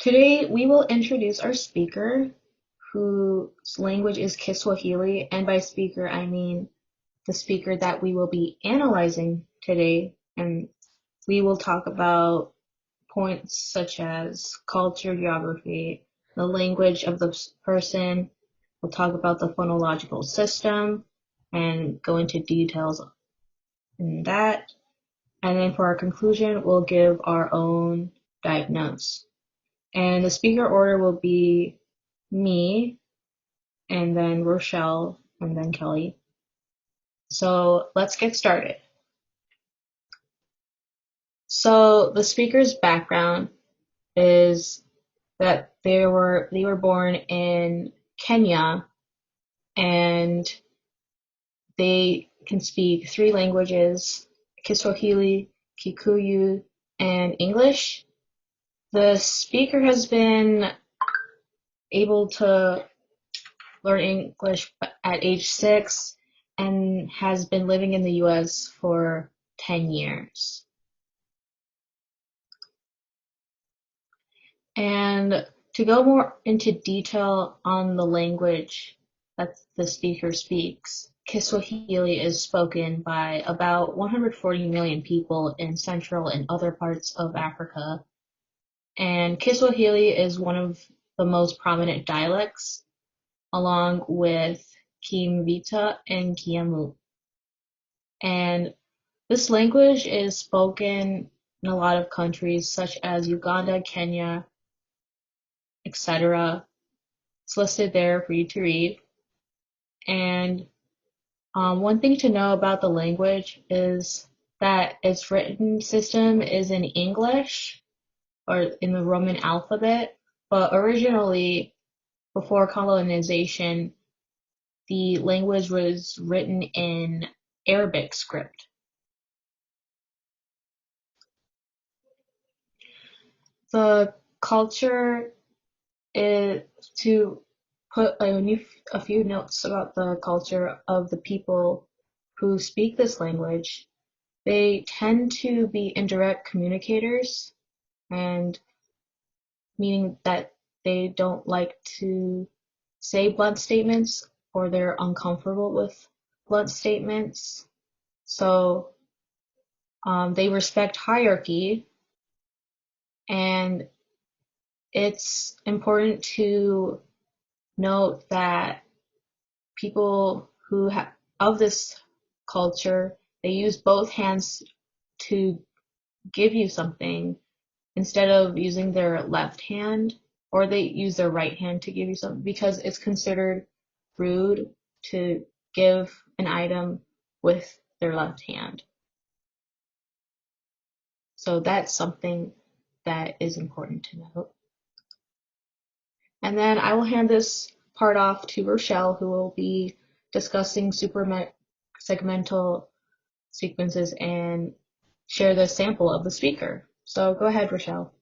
Today we will introduce our speaker, whose language is Kiswahili, and by speaker I mean the speaker that we will be analyzing today, and we will talk about points such as culture, geography, the language of the person. We'll talk about the phonological system and go into details in that. And then for our conclusion, we'll give our own diagnose. And the speaker order will be me, and then Rochelle, and then Kelly. So let's get started. So the speaker's background is that they were born in Kenya, and they can speak 3 languages: Kiswahili, Kikuyu, and English. The speaker has been able to learn English at age 6 and has been living in the US for 10 years. And to go more into detail on the language that the speaker speaks, Kiswahili is spoken by about 140 million people in Central and other parts of Africa. And Kiswahili is one of the most prominent dialects, along with Kimvita and Kiamu. And this language is spoken in a lot of countries such as Uganda, Kenya, etc. It's listed there for you to read. And one thing to know about the language is that its written system is in English or in the Roman alphabet, but originally, before colonization, the language was written in Arabic script. The culture is to put a few notes about the culture of the people who speak this language. They tend to be indirect communicators, and meaning that they don't like to say blunt statements or they're uncomfortable with blunt statements. So they respect hierarchy, and it's important to note that people who of this culture, they use both hands to give you something instead of using their left hand, or they use their right hand to give you something because it's considered rude to give an item with their left hand. So that's something that is important to note. And then I will hand this part off to Rochelle, who will be discussing segmental sequences and share the sample of the speaker. So go ahead, Rochelle.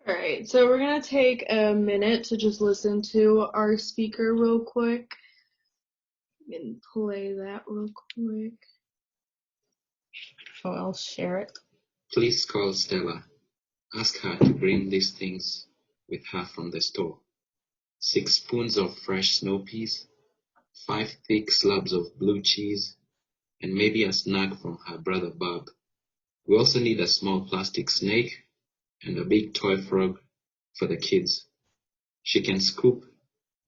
All right, so we're going to take a minute to just listen to our speaker real quick and play that real quick. Oh, I'll share it. Please call Stella. Ask her to bring these things with her from the store. 6 spoons of fresh snow peas, 5 thick slabs of blue cheese, and maybe a snack from her brother Bob. We also need a small plastic snake and a big toy frog for the kids. She can scoop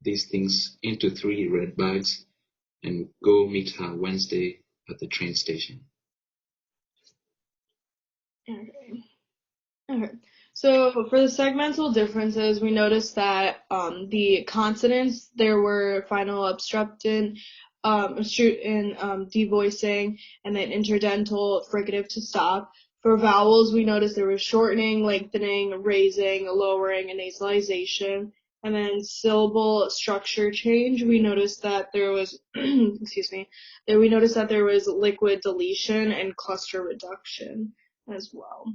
these things into 3 red bags and go meet her Wednesday at the train station. Okay. So for the segmental differences, we noticed that the consonants, there were final obstructant, devoicing, and then interdental fricative to stop. For vowels, we noticed there was shortening, lengthening, raising, lowering, and nasalization. And then syllable structure change, we noticed that there was, we noticed that there was liquid deletion and cluster reduction as well.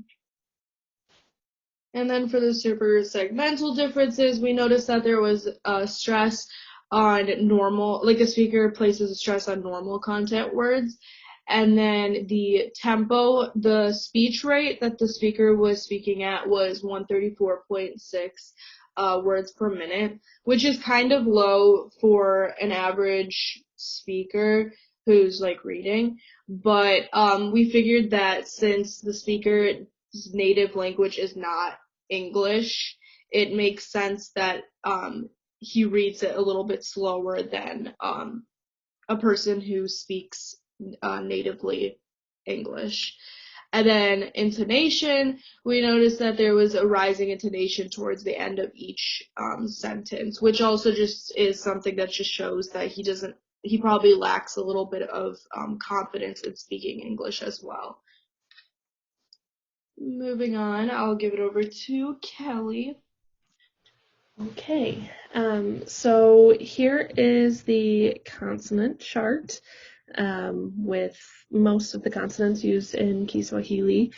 And then for the super segmental differences, we noticed that there was a stress on normal, like the speaker places a stress on normal content words, And then the tempo, the speech rate that the speaker was speaking at was 134.6 words per minute, which is kind of low for an average speaker who's like reading. But we figured that since the speaker's native language is not English, it makes sense that he reads it a little bit slower than a person who speaks natively English. And then intonation, we noticed that there was a rising intonation towards the end of each sentence, which also just is something that just shows that he probably lacks a little bit of confidence in speaking English as well. Moving on, I'll give it over to Kelly. Okay, so here is the consonant chart with most of the consonants used in Kiswahili.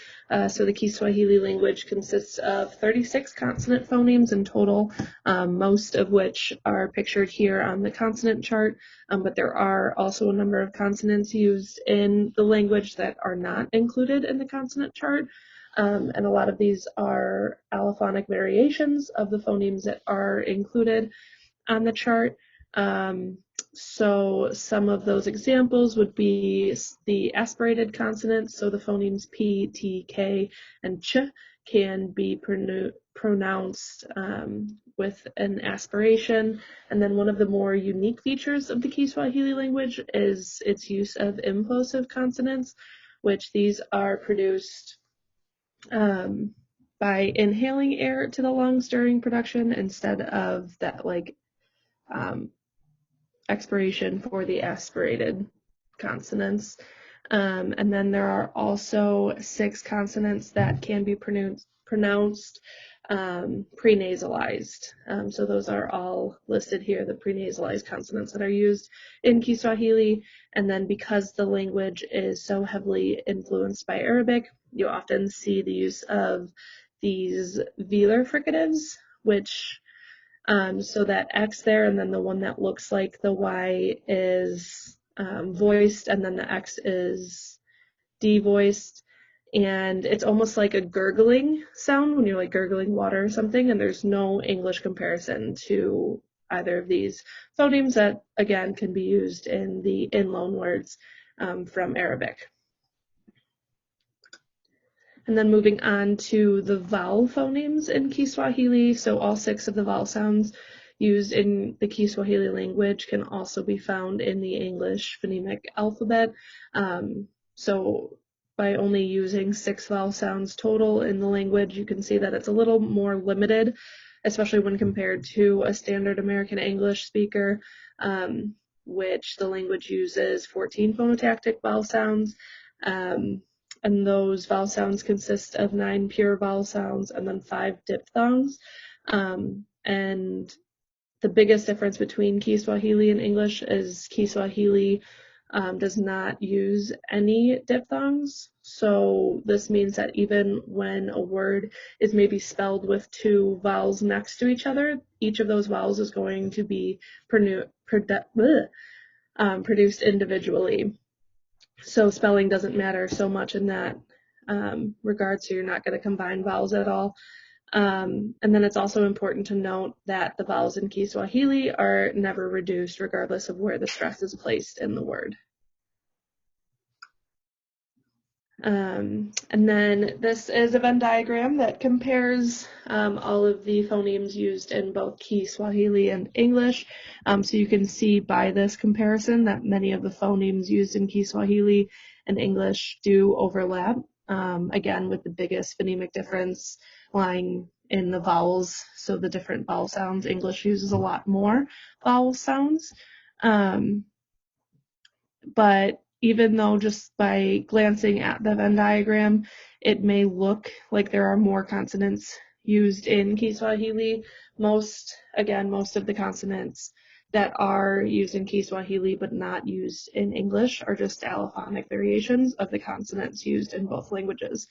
So the Kiswahili language consists of 36 consonant phonemes in total, most of which are pictured here on the consonant chart, but there are also a number of consonants used in the language that are not included in the consonant chart. And a lot of these are allophonic variations of the phonemes that are included on the chart. So some of those examples would be the aspirated consonants, so the phonemes P, T, K, and Ch can be pronounced with an aspiration. And then one of the more unique features of the Kiswahili language is its use of implosive consonants, which these are produced by inhaling air to the lungs during production instead of that expiration for the aspirated consonants. And then there are also 6 consonants that can be pronounced prenasalized. So those are all listed here, the prenasalized consonants that are used in Kiswahili. And then because the language is so heavily influenced by Arabic, you often see the use of these velar fricatives, which so that X there, and then the one that looks like the Y is voiced, and then the X is devoiced. And it's almost like a gurgling sound when you're like gurgling water or something, and there's no English comparison to either of these phonemes that, again, can be used in the in-loan words from Arabic. And then moving on to the vowel phonemes in Kiswahili, so all 6 of the vowel sounds used in the Kiswahili language can also be found in the English phonemic alphabet. So by only using 6 vowel sounds total in the language, you can see that it's a little more limited, especially when compared to a standard American English speaker, which the language uses 14 phonotactic vowel sounds. And those vowel sounds consist of 9 pure vowel sounds and then 5 diphthongs. And the biggest difference between Kiswahili and English is Kiswahili does not use any diphthongs. So this means that even when a word is maybe spelled with 2 vowels next to each other, each of those vowels is going to be produced individually. So spelling doesn't matter so much in that regard, so you're not going to combine vowels at all. And then it's also important to note that the vowels in Kiswahili are never reduced regardless of where the stress is placed in the word. And then this is a Venn diagram that compares all of the phonemes used in both Kiswahili and English. So you can see by this comparison that many of the phonemes used in Kiswahili and English do overlap, again with the biggest phonemic difference lying in the vowels. So the different vowel sounds, English uses a lot more vowel sounds. But even though just by glancing at the Venn diagram, it may look like there are more consonants used in Kiswahili, most of the consonants that are used in Kiswahili but not used in English are just allophonic variations of the consonants used in both languages.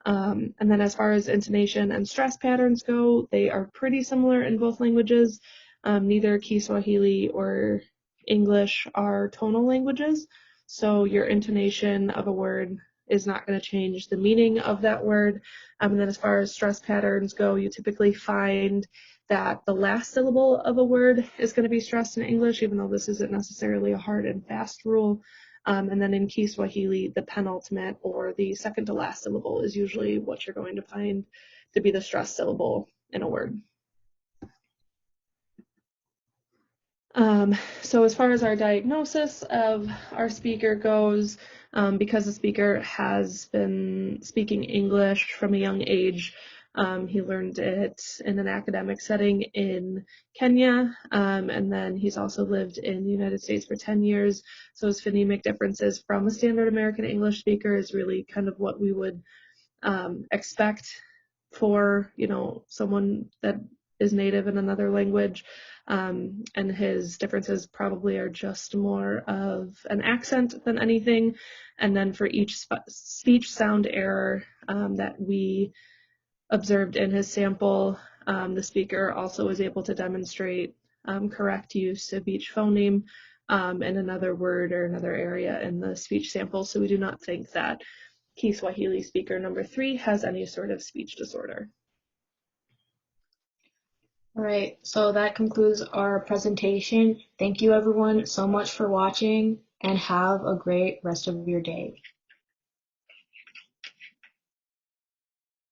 And then as far as intonation and stress patterns go, they are pretty similar in both languages. Neither Kiswahili or English are tonal languages, So your intonation of a word is not going to change the meaning of that word. And then as far as stress patterns go, you typically find that the last syllable of a word is going to be stressed in English, even though this isn't necessarily a hard and fast rule. And then in Kiswahili, the penultimate or the second to last syllable is usually what you're going to find to be the stressed syllable in a word. So as far as our diagnosis of our speaker goes, because the speaker has been speaking English from a young age, he learned it in an academic setting in Kenya, and then he's also lived in the United States for 10 years. So his phonemic differences from a standard American English speaker is really kind of what we would expect for, someone that is native in another language. And his differences probably are just more of an accent than anything. And then for each speech sound error that we observed in his sample, the speaker also was able to demonstrate correct use of each phoneme in another word or another area in the speech sample. So we do not think that Kiswahili speaker number 3 has any sort of speech disorder. All right, so that concludes our presentation. Thank you everyone so much for watching and have a great rest of your day.